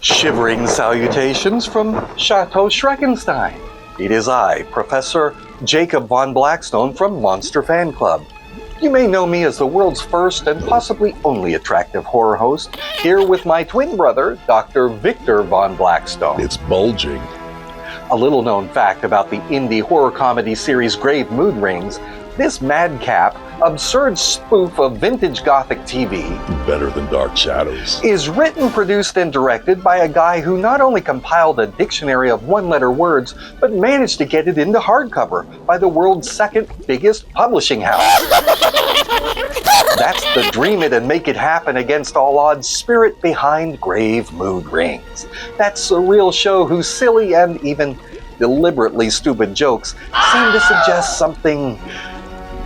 Shivering salutations from Chateau Schreckenstein. It is I, Professor Jacob von Blackstone from Monster Fan Club. You may know me as the world's first and possibly only attractive horror host, here with my twin brother, Dr. Victor von Blackstone. It's bulging. A little known fact about the indie horror comedy series Grave Mood Rings, this madcap, absurd spoof of vintage Gothic TV, better than Dark Shadows, is written, produced, and directed by a guy who not only compiled a dictionary of one-letter words, but managed to get it into hardcover by the world's second biggest publishing house. That's the dream it and make it happen against all odds spirit behind Grave Mood Rings. That surreal show whose silly and even deliberately stupid jokes seem to suggest something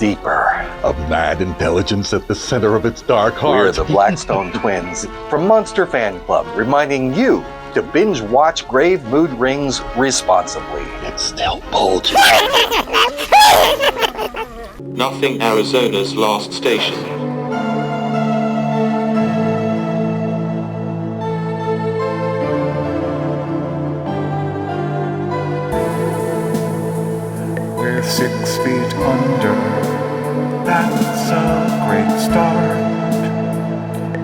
deeper. A mad intelligence at the center of its dark heart. We're the Blackstone twins from Monster Fan Club, reminding you to binge watch Grave Mood Rings responsibly. It's still bulging. Nothing, Arizona's last station. We're 6 feet under. That's a great start.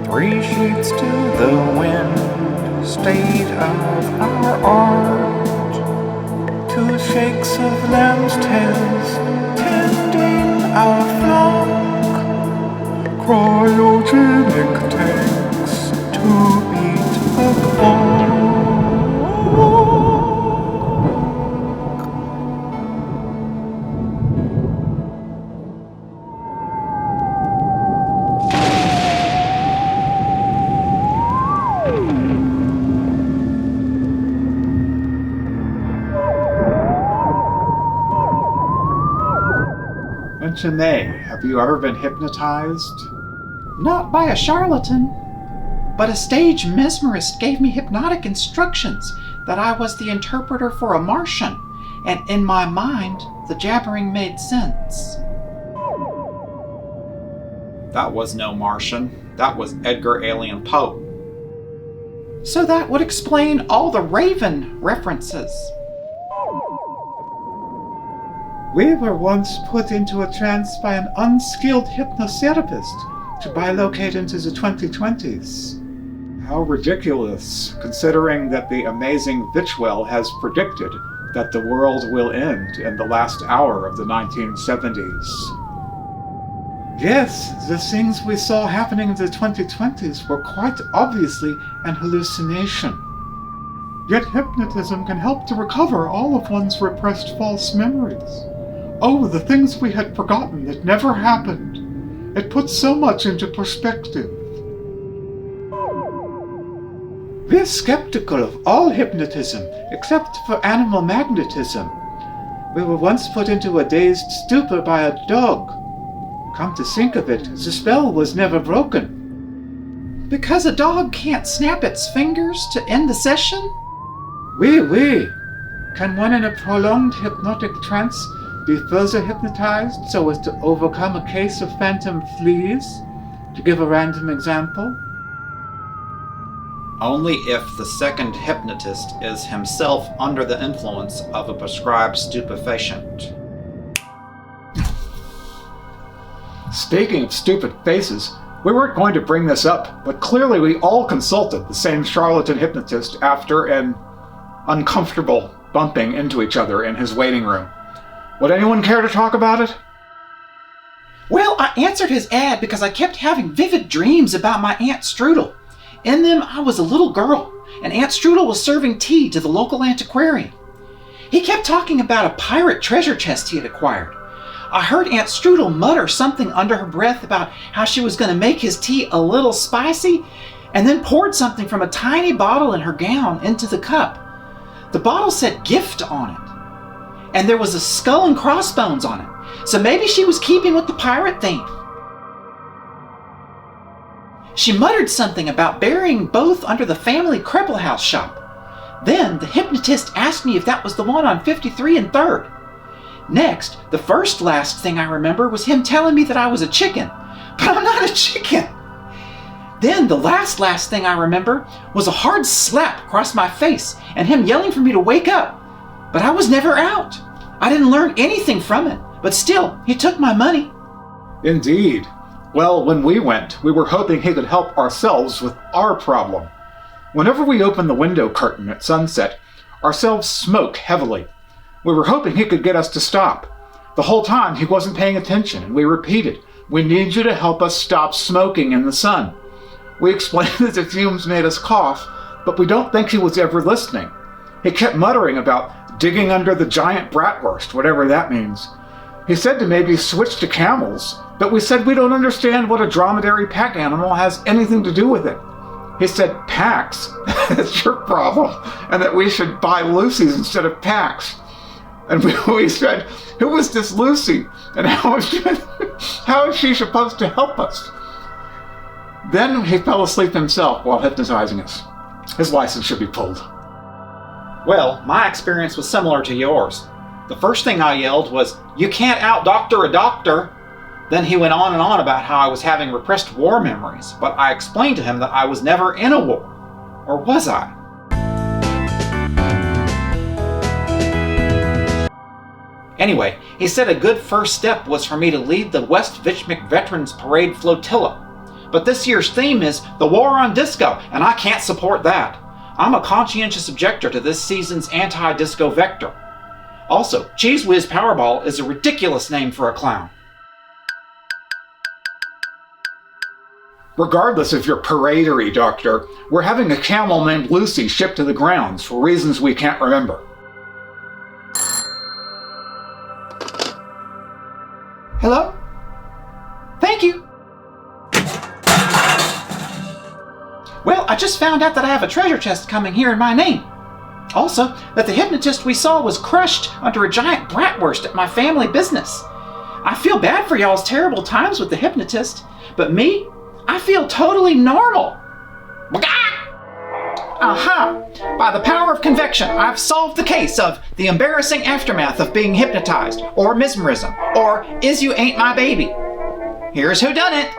3 sheets to the wind, state of our art. 2 shakes of lamb's tails, tending our flock. Cryogenic tanks to beat the clock. May, have you ever been hypnotized? Not by a charlatan, but a stage mesmerist gave me hypnotic instructions that I was the interpreter for a Martian, and in my mind, the jabbering made sense. That was no Martian. That was Edgar Allan Poe. So that would explain all the Raven references. We were once put into a trance by an unskilled hypnotherapist to bilocate into the 2020s. How ridiculous, considering that the amazing Vitchwell has predicted that the world will end in the last hour of the 1970s. Yes, the things we saw happening in the 2020s were quite obviously an hallucination. Yet hypnotism can help to recover all of one's repressed false memories. Oh, the things we had forgotten that never happened. It puts so much into perspective. We're skeptical of all hypnotism, except for animal magnetism. We were once put into a dazed stupor by a dog. Come to think of it, the spell was never broken. Because a dog can't snap its fingers to end the session? Oui. Can one in a prolonged hypnotic trance be further hypnotized so as to overcome a case of phantom fleas? To give a random example. Only if the second hypnotist is himself under the influence of a prescribed stupefacient. Speaking of stupid faces, we weren't going to bring this up, but clearly we all consulted the same charlatan hypnotist after an uncomfortable bumping into each other in his waiting room. Would anyone care to talk about it? Well, I answered his ad because I kept having vivid dreams about my Aunt Strudel. In them, I was a little girl, and Aunt Strudel was serving tea to the local antiquarian. He kept talking about a pirate treasure chest he had acquired. I heard Aunt Strudel mutter something under her breath about how she was going to make his tea a little spicy, and then poured something from a tiny bottle in her gown into the cup. The bottle said gift on it, and there was a skull and crossbones on it, so maybe she was keeping with the pirate theme. She muttered something about burying both under the family Crepple House shop. Then the hypnotist asked me if that was the one on 53 and 3rd. Next, the last thing I remember was him telling me that I was a chicken, but I'm not a chicken. Then the last thing I remember was a hard slap across my face and him yelling for me to wake up. But I was never out. I didn't learn anything from it, but still, he took my money. Indeed. Well, when we went, we were hoping he could help ourselves with our problem. Whenever we opened the window curtain at sunset, ourselves smoke heavily. We were hoping he could get us to stop. The whole time he wasn't paying attention, and we repeated, "We need you to help us stop smoking in the sun." We explained that the fumes made us cough, but we don't think he was ever listening. He kept muttering about digging under the giant bratwurst, whatever that means. He said to maybe switch to camels, but we said we don't understand what a dromedary pack animal has anything to do with it. He said, "Packs? That's your problem," and that we should buy Lucy's instead of packs. And we said, "Who is this Lucy, and how is she supposed to help us?" Then he fell asleep himself while hypnotizing us. His license should be pulled. Well, my experience was similar to yours. The first thing I yelled was, "You can't out-doctor a doctor!" Then he went on and on about how I was having repressed war memories, but I explained to him that I was never in a war. Or was I? Anyway, he said a good first step was for me to lead the West Vichmic Veterans Parade Flotilla. But this year's theme is the War on Disco, and I can't support that. I'm a conscientious objector to this season's anti-disco vector. Also, Cheese Whiz Powerball is a ridiculous name for a clown. Regardless of your paradery, Doctor, we're having a camel named Lucy shipped to the grounds for reasons we can't remember. Hello? Thank you. Well, I just found out that I have a treasure chest coming here in my name. Also, that the hypnotist we saw was crushed under a giant bratwurst at my family business. I feel bad for y'all's terrible times with the hypnotist, but me, I feel totally normal. Aha! By the power of convection, I've solved the case of the embarrassing aftermath of being hypnotized, or mesmerism, or is you ain't my baby. Here's whodunit.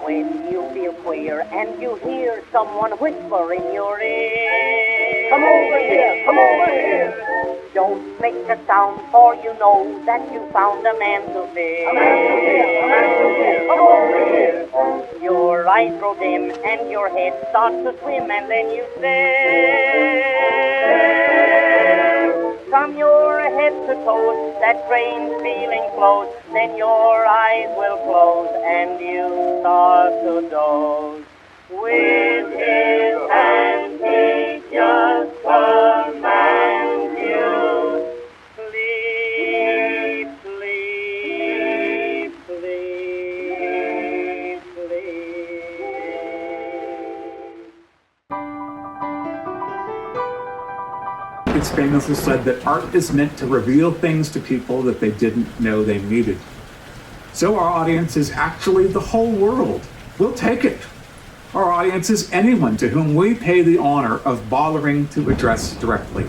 When you feel queer and you hear someone whisper in your ear, "Come over here, come over here." Don't make a sound, for you know that you found a man to fear. A man to fear, a man to fear, come over here. Your eyes grow dim and your head starts to swim, and then you stare. From your head to toes, that strange feeling flows, then your eyes will close and you start to doze. With his hand he just commands you, sleep, sleep, sleep, sleep. It's famously said that art is meant to reveal things to people that they didn't know they needed. So our audience is actually the whole world. We'll take it. Our audience is anyone to whom we pay the honor of bothering to address directly.